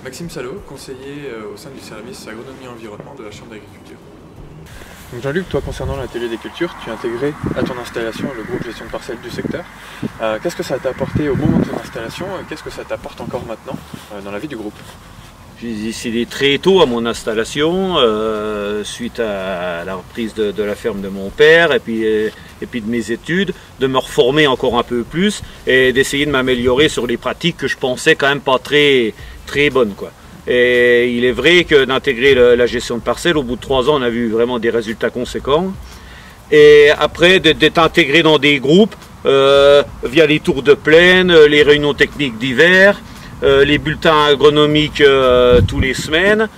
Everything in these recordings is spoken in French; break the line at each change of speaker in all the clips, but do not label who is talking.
Maxime Salot, conseiller au sein du service agronomie et environnement de la Chambre d'agriculture. Donc Jean-Luc, toi concernant l'atelier des cultures, tu as intégré à ton installation le groupe gestion de parcelles du secteur. Qu'est-ce que ça t'a apporté au moment de ton installation et qu'est-ce que ça t'apporte encore maintenant dans la vie du groupe?
J'ai décidé très tôt à mon installation, suite à la reprise de la ferme de mon père et puis de mes études, de me reformer encore un peu plus et d'essayer de m'améliorer sur les pratiques que je pensais quand même pas très bonnes, quoi. Et il est vrai que d'intégrer la gestion de parcelles, au bout de 3 ans, on a vu vraiment des résultats conséquents. Et après, d'être intégré dans des groupes, via les tours de plaine, les réunions techniques d'hiver, les bulletins agronomiques tous les semaines,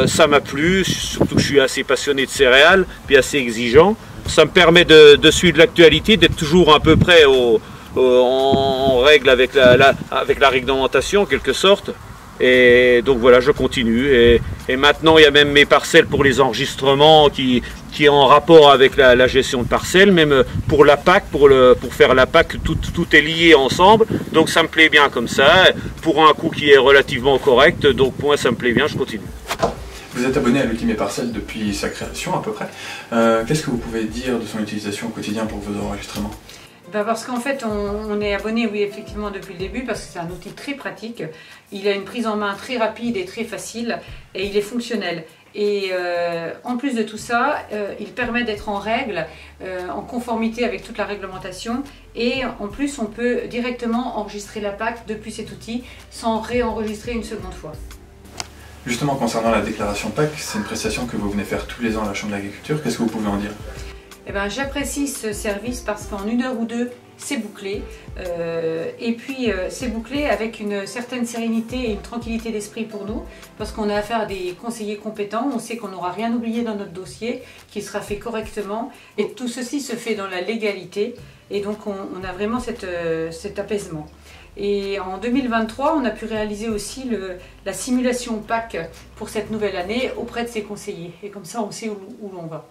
ça m'a plu, surtout que je suis assez passionné de céréales, puis assez exigeant. Ça me permet de suivre l'actualité, d'être toujours à peu près en règle avec la réglementation en quelque sorte. Et donc voilà, je continue. Et maintenant, il y a même mes parcelles pour les enregistrements qui est en rapport avec la gestion de parcelles. Même pour la PAC, pour faire la PAC, tout est lié ensemble. Donc ça me plaît bien comme ça, pour un coût qui est relativement correct. Donc moi, ça me plaît bien, je continue.
Vous êtes abonné à l'outil Mes Parcelles depuis sa création à peu près. Qu'est-ce que vous pouvez dire de son utilisation au quotidien pour vos enregistrements?
Parce qu'en fait, on est abonné, oui, effectivement, depuis le début, parce que c'est un outil très pratique. Il a une prise en main très rapide et très facile, et il est fonctionnel. Et en plus de tout ça, il permet d'être en règle, en conformité avec toute la réglementation. Et en plus, on peut directement enregistrer la PAC depuis cet outil, sans réenregistrer une seconde fois.
Justement, concernant la déclaration PAC, c'est une prestation que vous venez faire tous les ans à la Chambre d'agriculture. Qu'est-ce que vous pouvez en dire?
Eh ben, j'apprécie ce service parce qu'en 1 heure ou 2, c'est bouclé. Et puis, c'est bouclé avec une certaine sérénité et une tranquillité d'esprit pour nous, parce qu'on a affaire à des conseillers compétents. On sait qu'on n'aura rien oublié dans notre dossier, qu'il sera fait correctement. Et tout ceci se fait dans la légalité. Et donc, on a vraiment cet apaisement. Et en 2023, on a pu réaliser aussi la simulation PAC pour cette nouvelle année auprès de ses conseillers. Et comme ça, on sait où l'on va.